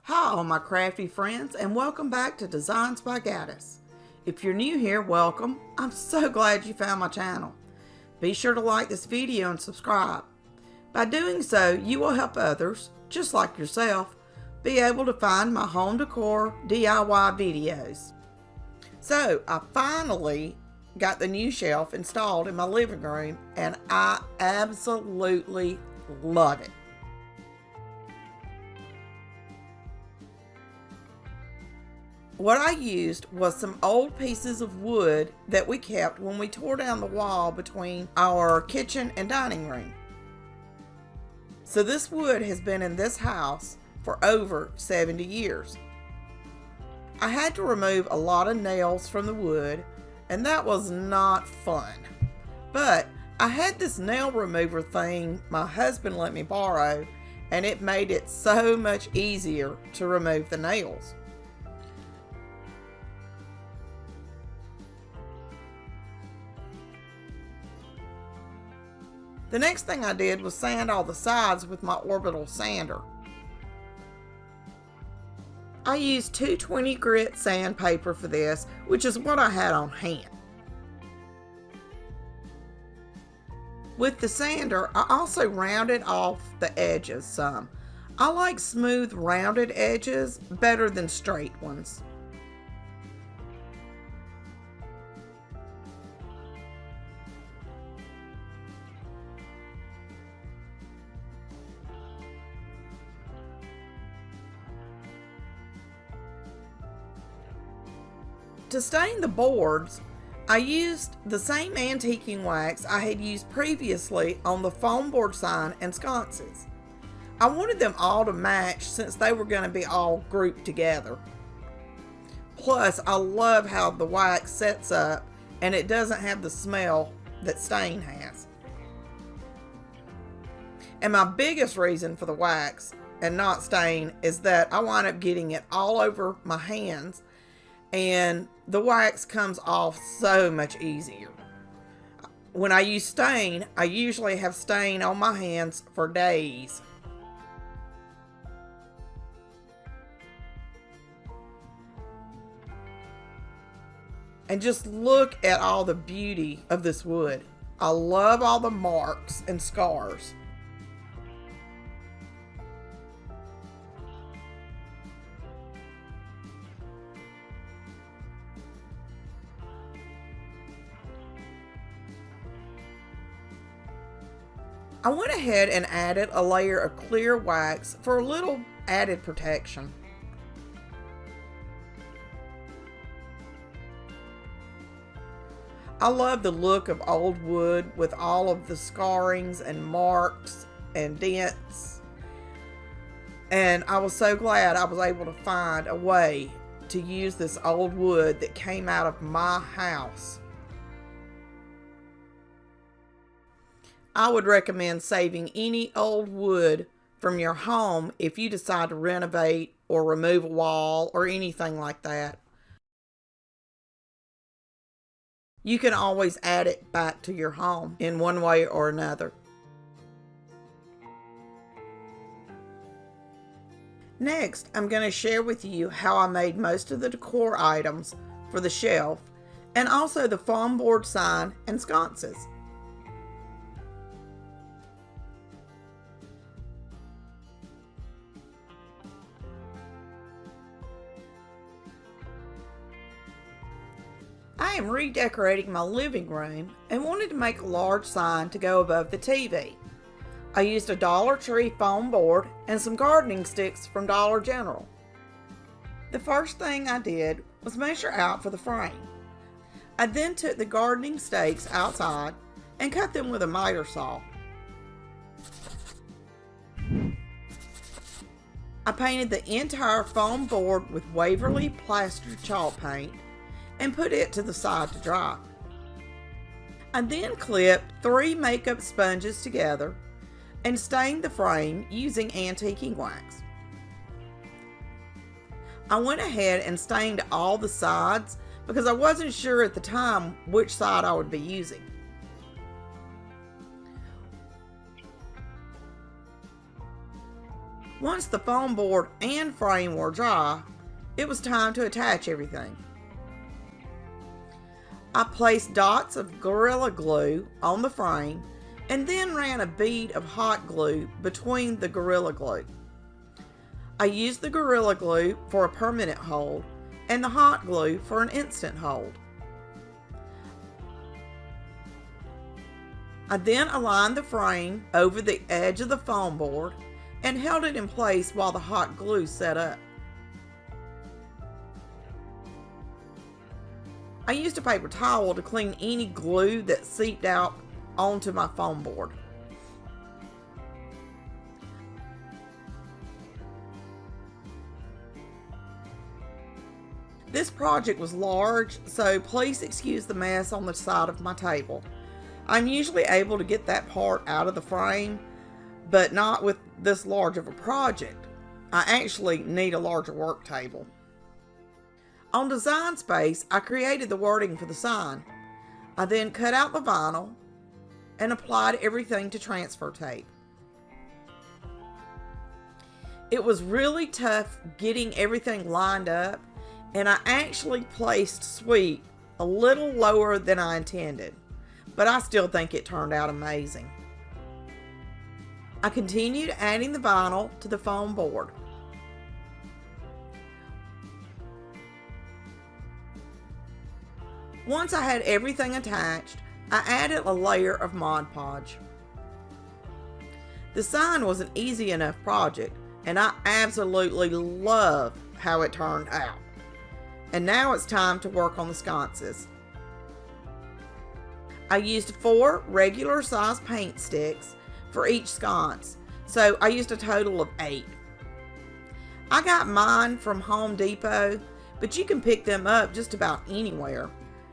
Hi all my crafty friends, and welcome back to Designs by Gaddis. If you're new here, welcome. I'm so glad you found my channel. Be sure to like this video and subscribe. By doing so, you will help others, just like yourself, be able to find my home decor DIY videos. So I finally got the new shelf installed in my living room, and I absolutely love it. What I used was some old pieces of wood that we kept when we tore down the wall between our kitchen and dining room. So this wood has been in this house for over 70 years. I had to remove a lot of nails from the wood, and that was not fun. But I had this nail remover thing my husband let me borrow, and it made it so much easier to remove the nails. The next thing I did was sand all the sides with my orbital sander. I used 220 grit sandpaper for this, which is what I had on hand. With the sander, I also rounded off the edges some. I like smooth rounded edges better than straight ones. To stain the boards, I used the same antiquing wax I had used previously on the foam board sign and sconces. I wanted them all to match since they were going to be all grouped together. Plus, I love how the wax sets up and it doesn't have the smell that stain has. And my biggest reason for the wax and not stain is that I wind up getting it all over my hands, and the wax comes off so much easier. When I use stain, I usually have stain on my hands for days. And just look at all the beauty of this wood. I love all the marks and scars. I went ahead and added a layer of clear wax for a little added protection. I love the look of old wood with all of the scarrings and marks and dents. And I was so glad I was able to find a way to use this old wood that came out of my house. I would recommend saving any old wood from your home if you decide to renovate or remove a wall or anything like that. You can always add it back to your home in one way or another. Next, I'm going to share with you how I made most of the decor items for the shelf and also the foam board sign and sconces. I am redecorating my living room and wanted to make a large sign to go above the TV. I used a Dollar Tree foam board and some gardening sticks from Dollar General. The first thing I did was measure out for the frame. I then took the gardening stakes outside and cut them with a miter saw. I painted the entire foam board with Waverly plaster chalk paint and put it to the side to dry. I then clipped 3 makeup sponges together and stained the frame using antiquing wax. I went ahead and stained all the sides because I wasn't sure at the time which side I would be using. Once the foam board and frame were dry, it was time to attach everything. I placed dots of Gorilla Glue on the frame and then ran a bead of hot glue between the Gorilla Glue. I used the Gorilla Glue for a permanent hold and the hot glue for an instant hold. I then aligned the frame over the edge of the foam board and held it in place while the hot glue set up. I used a paper towel to clean any glue that seeped out onto my foam board. This project was large, so please excuse the mess on the side of my table. I'm usually able to get that part out of the frame, but not with this large of a project. I actually need a larger work table. On Design Space, I created the wording for the sign. I then cut out the vinyl and applied everything to transfer tape. It was really tough getting everything lined up, and I actually placed Sweet a little lower than I intended, but I still think it turned out amazing. I continued adding the vinyl to the foam board. Once I had everything attached, I added a layer of Mod Podge. The sign was an easy enough project, and I absolutely love how it turned out. And now it's time to work on the sconces. I used 4 regular size paint sticks for each sconce, so I used a total of 8. I got mine from Home Depot, but you can pick them up just about anywhere.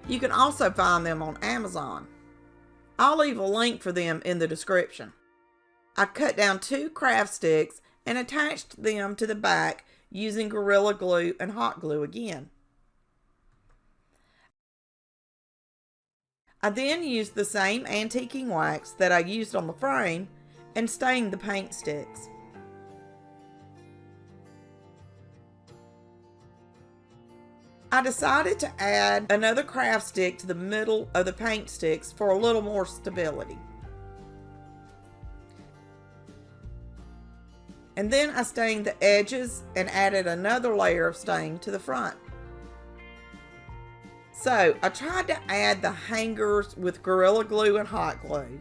You can also find them on Amazon. I'll leave a link for them in the description. I cut down 2 craft sticks and attached them to the back using Gorilla Glue and hot glue again. I then used the same antiquing wax that I used on the frame and stained the paint sticks. I decided to add another craft stick to the middle of the paint sticks for a little more stability. And then I stained the edges and added another layer of stain to the front. So I tried to add the hangers with Gorilla Glue and hot glue,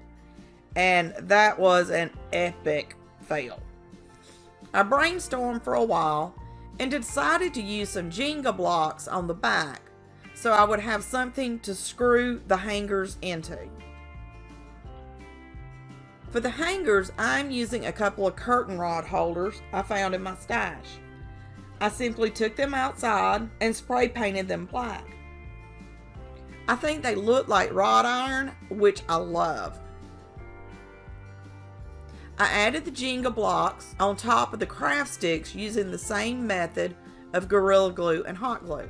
and that was an epic fail. I brainstormed for a while and decided to use some Jenga blocks on the back so I would have something to screw the hangers into. For the hangers, I'm using a couple of curtain rod holders I found in my stash. I simply took them outside and spray painted them black. I think they look like wrought iron, which I love. I added the Jenga blocks on top of the craft sticks using the same method of Gorilla Glue and hot glue.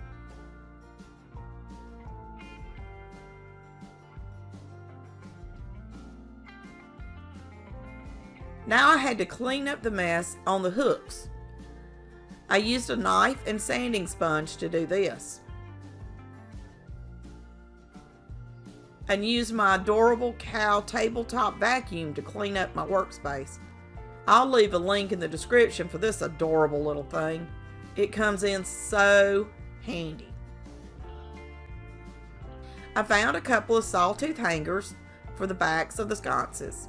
Now I had to clean up the mess on the hooks. I used a knife and sanding sponge to do this, and used my adorable cow tabletop vacuum to clean up my workspace. I'll leave a link in the description for this adorable little thing. It comes in so handy. I found a couple of sawtooth hangers for the backs of the sconces.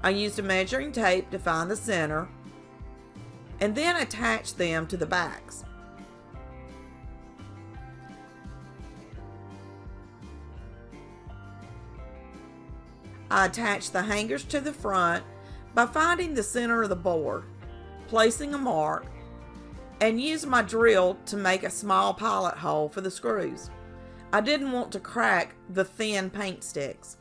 I used a measuring tape to find the center and then attached them to the backs. I attached the hangers to the front by finding the center of the board, placing a mark, and used my drill to make a small pilot hole for the screws. I didn't want to crack the thin paint sticks.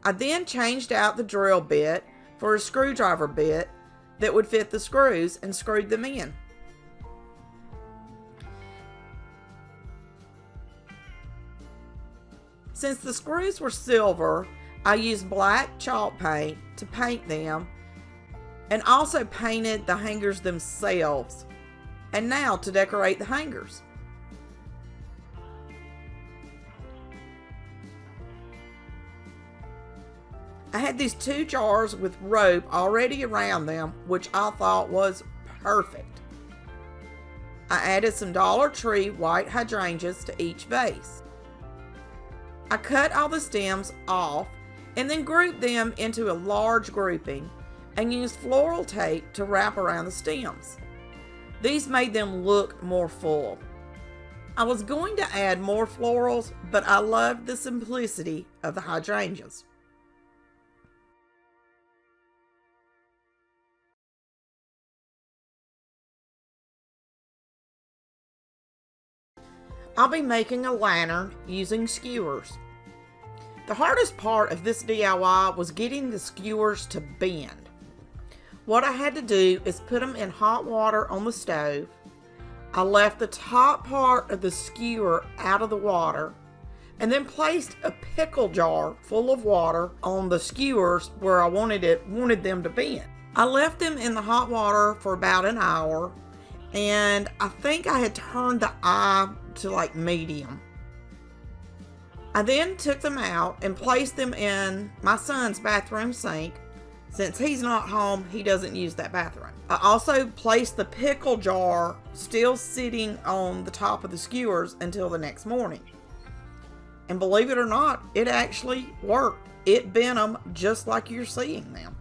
I then changed out the drill bit for a screwdriver bit that would fit the screws and screwed them in. Since the screws were silver, I used black chalk paint to paint them and also painted the hangers themselves. And now to decorate the hangers. I had these 2 jars with rope already around them, which I thought was perfect. I added some Dollar Tree white hydrangeas to each vase. I cut all the stems off and then grouped them into a large grouping and used floral tape to wrap around the stems. These made them look more full. I was going to add more florals, but I loved the simplicity of the hydrangeas. I'll be making a lantern using skewers. The hardest part of this DIY was getting the skewers to bend. What I had to do is put them in hot water on the stove. I left the top part of the skewer out of the water and then placed a pickle jar full of water on the skewers where I wanted them to bend. I left them in the hot water for about an hour, and I think I had turned the eye to like medium. I then took them out and placed them in my son's bathroom sink. Since he's not home, he doesn't use that bathroom. I also placed the pickle jar still sitting on the top of the skewers until the next morning. And believe it or not, it actually worked. It bent them just like you're seeing them.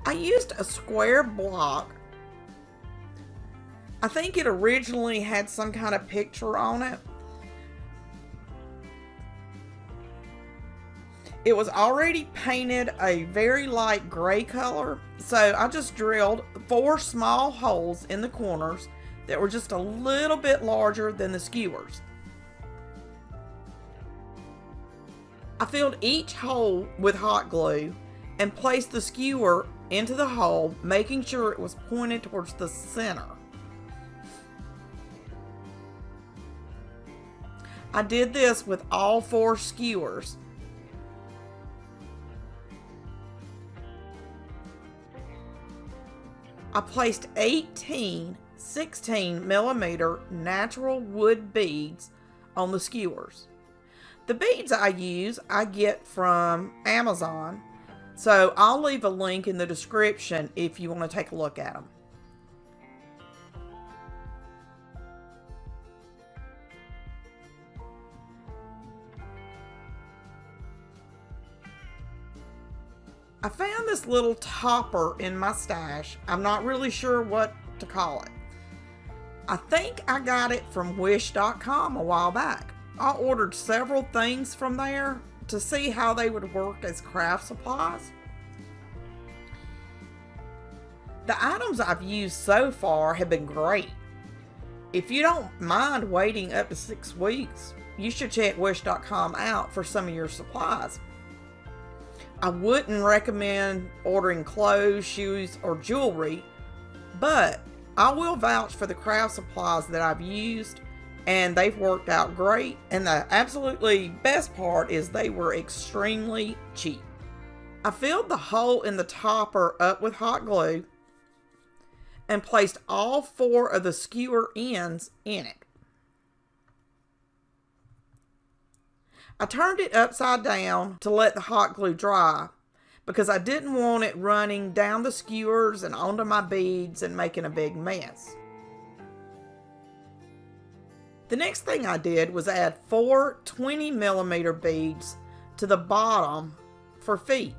I used a square block. I think it originally had some kind of picture on it. It was already painted a very light gray color, so I just drilled 4 small holes in the corners that were just a little bit larger than the skewers. I filled each hole with hot glue and placed the skewer into the hole, making sure it was pointed towards the center. I did this with all 4 skewers. I placed 18 16mm natural wood beads on the skewers. The beads I use, I get from Amazon, so I'll leave a link in the description if you want to take a look at them. I found this little topper in my stash. I'm not really sure what to call it. I think I got it from wish.com a while back. I ordered several things from there to see how they would work as craft supplies. The items I've used so far have been great. If you don't mind waiting up to 6 weeks, you should check wish.com out for some of your supplies. I wouldn't recommend ordering clothes, shoes, or jewelry, but I will vouch for the craft supplies that I've used, and they've worked out great. And the absolutely best part is they were extremely cheap. I filled the hole in the topper up with hot glue and placed all 4 of the skewer ends in it. I turned it upside down to let the hot glue dry because I didn't want it running down the skewers and onto my beads and making a big mess. The next thing I did was add 4 20mm beads to the bottom for feet.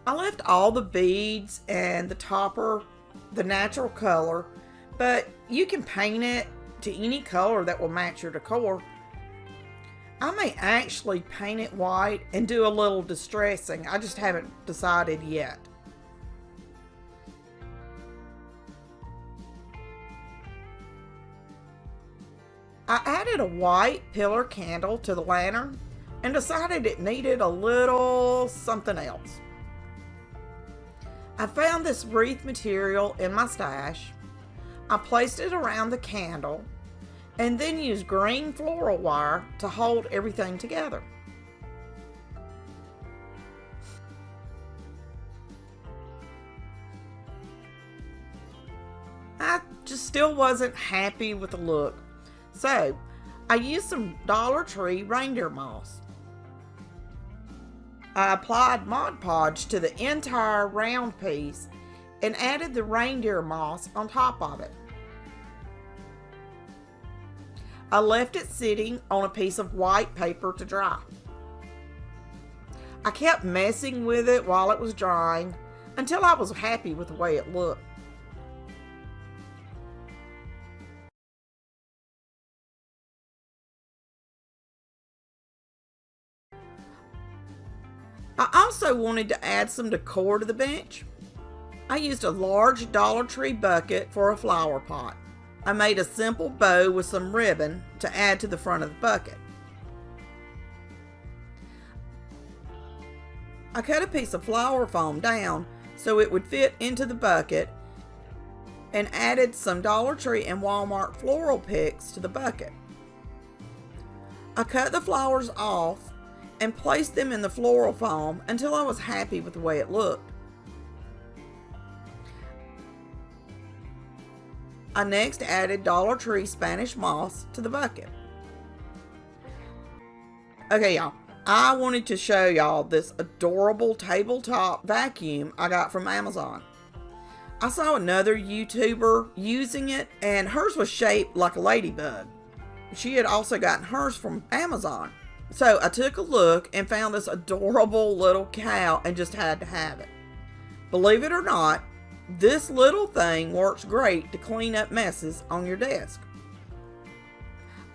I left all the beads and the topper the natural color, but you can paint it to any color that will match your decor. I may actually paint it white and do a little distressing. I just haven't decided yet. I added a white pillar candle to the lantern and decided it needed a little something else. I found this wreath material in my stash. I placed it around the candle and then used green floral wire to hold everything together. I just still wasn't happy with the look, so I used some Dollar Tree reindeer moss. I applied Mod Podge to the entire round piece and added the reindeer moss on top of it. I left it sitting on a piece of white paper to dry. I kept messing with it while it was drying until I was happy with the way it looked. I also wanted to add some decor to the bench. I used a large Dollar Tree bucket for a flower pot. I made a simple bow with some ribbon to add to the front of the bucket. I cut a piece of flower foam down so it would fit into the bucket and added some Dollar Tree and Walmart floral picks to the bucket. I cut the flowers off and placed them in the floral foam until I was happy with the way it looked. I next added Dollar Tree Spanish moss to the bucket. Okay, y'all, I wanted to show y'all this adorable tabletop vacuum I got from Amazon. I saw another YouTuber using it, and hers was shaped like a ladybug. She had also gotten hers from Amazon. So I took a look and found this adorable little cow and just had to have it. Believe it or not, this little thing works great to clean up messes on your desk.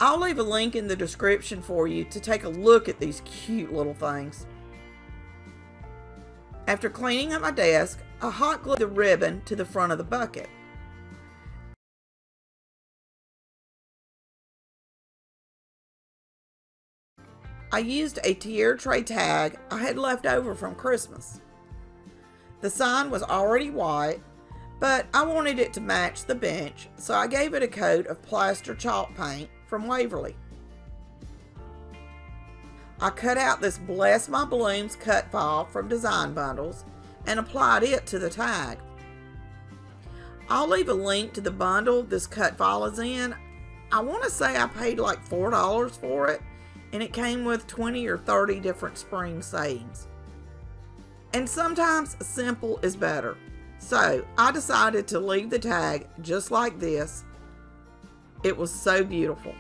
I'll leave a link in the description for you to take a look at these cute little things. After cleaning up my desk, I hot glued the ribbon to the front of the bucket. I used a tier tray tag I had left over from Christmas. The sign was already white, but I wanted it to match the bench, so I gave it a coat of plaster chalk paint from Waverly. I cut out this Bless My Blooms cut file from Design Bundles and applied it to the tag. I'll leave a link to the bundle this cut file is in. I want to say I paid like $4 for it, and it came with 20 or 30 different spring sayings. And sometimes simple is better. So I decided to leave the tag just like this. It was so beautiful.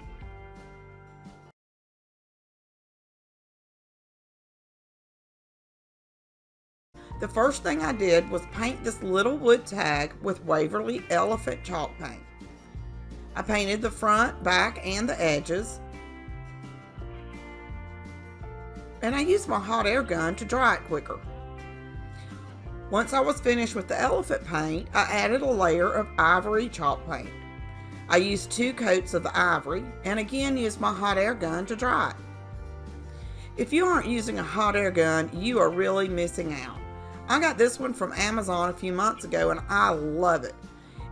The first thing I did was paint this little wood tag with Waverly Elephant chalk paint. I painted the front, back, and the edges. And I used my hot air gun to dry it quicker. Once I was finished with the elephant paint, I added a layer of ivory chalk paint. I used 2 coats of the ivory and again used my hot air gun to dry it. If you aren't using a hot air gun, you are really missing out. I got this one from Amazon a few months ago and I love it.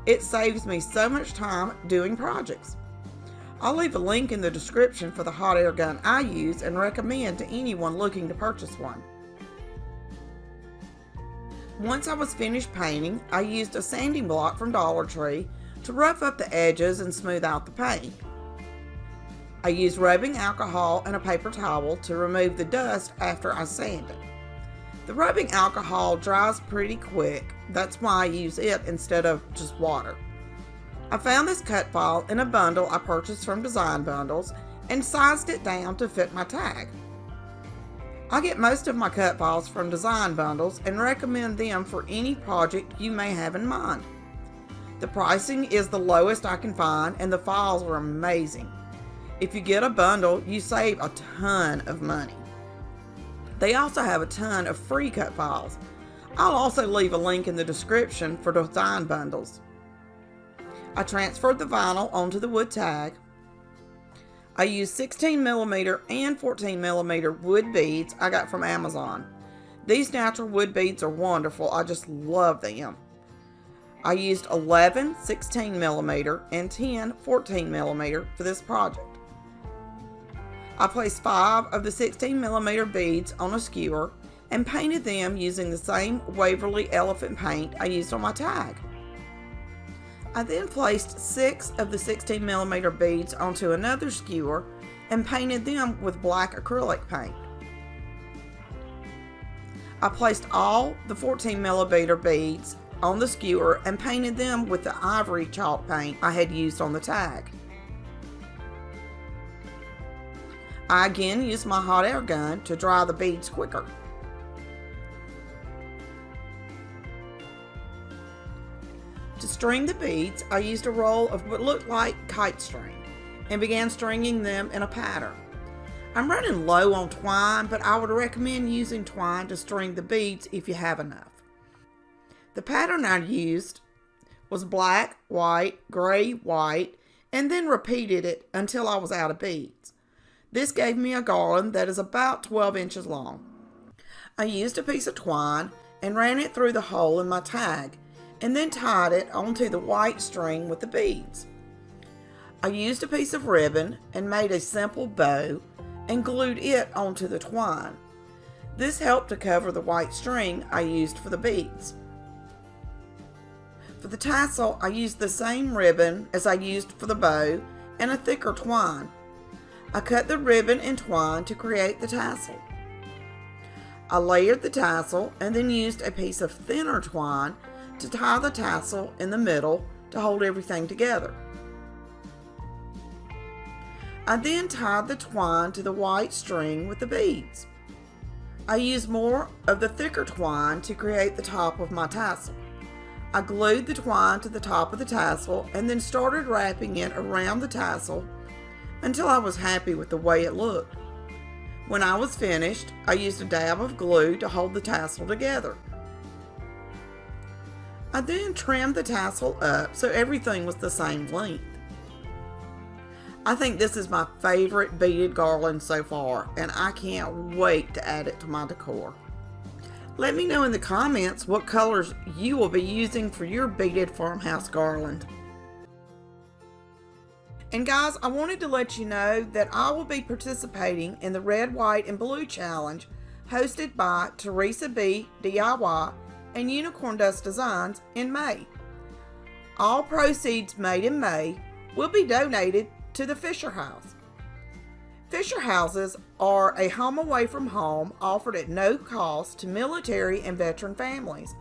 It saves me so much time doing projects. I'll leave a link in the description for the hot air gun I use and recommend to anyone looking to purchase one. Once I was finished painting, I used a sanding block from Dollar Tree to rough up the edges and smooth out the paint. I used rubbing alcohol and a paper towel to remove the dust after I sanded. The rubbing alcohol dries pretty quick, that's why I use it instead of just water. I found this cut file in a bundle I purchased from Design Bundles and sized it down to fit my tag. I get most of my cut files from Design Bundles and recommend them for any project you may have in mind. The pricing is the lowest I can find and the files are amazing. If you get a bundle, you save a ton of money. They also have a ton of free cut files. I'll also leave a link in the description for Design Bundles. I transferred the vinyl onto the wood tag. I used 16mm and 14mm wood beads I got from Amazon. These natural wood beads are wonderful. I just love them. I used 11 16mm and 10 14mm for this project. I placed 5 of the 16mm beads on a skewer and painted them using the same Waverly elephant paint I used on my tag. I then placed 6 of the 16mm beads onto another skewer and painted them with black acrylic paint. I placed all the 14mm beads on the skewer and painted them with the ivory chalk paint I had used on the tag. I again used my hot air gun to dry the beads quicker. To string the beads, I used a roll of what looked like kite string and began stringing them in a pattern. I'm running low on twine, but I would recommend using twine to string the beads if you have enough. The pattern I used was black, white, gray, white, and then repeated it until I was out of beads. This gave me a garland that is about 12 inches long. I used a piece of twine and ran it through the hole in my tag and then tied it onto the white string with the beads. I used a piece of ribbon and made a simple bow and glued it onto the twine. This helped to cover the white string I used for the beads. For the tassel, I used the same ribbon as I used for the bow and a thicker twine. I cut the ribbon and twine to create the tassel. I layered the tassel and then used a piece of thinner twine to tie the tassel in the middle to hold everything together. I then tied the twine to the white string with the beads. I used more of the thicker twine to create the top of my tassel. I glued the twine to the top of the tassel and then started wrapping it around the tassel until I was happy with the way it looked. When I was finished, I used a dab of glue to hold the tassel together. I then trimmed the tassel up so everything was the same length. I think this is my favorite beaded garland so far, and I can't wait to add it to my decor. Let me know in the comments what colors you will be using for your beaded farmhouse garland. And guys, I wanted to let you know that I will be participating in the Red, White, and Blue Challenge hosted by Teresa B. DIY and Unicorn Dust Designs in May. All proceeds made in May will be donated to the Fisher House. Fisher Houses are a home away from home offered at no cost to military and veteran families,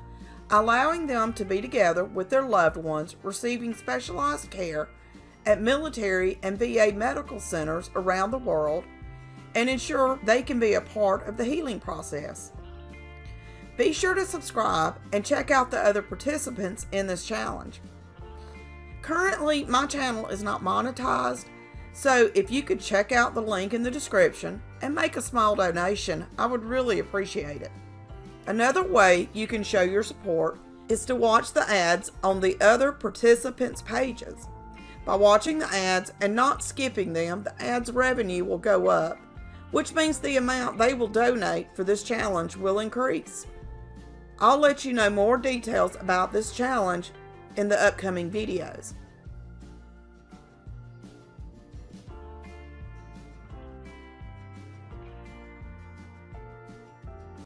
allowing them to be together with their loved ones receiving specialized care at military and VA medical centers around the world and ensure they can be a part of the healing process. Be sure to subscribe and check out the other participants in this challenge. Currently, my channel is not monetized, so if you could check out the link in the description and make a small donation, I would really appreciate it. Another way you can show your support is to watch the ads on the other participants' pages. By watching the ads and not skipping them, the ads' revenue will go up, which means the amount they will donate for this challenge will increase. I'll let you know more details about this challenge in the upcoming videos.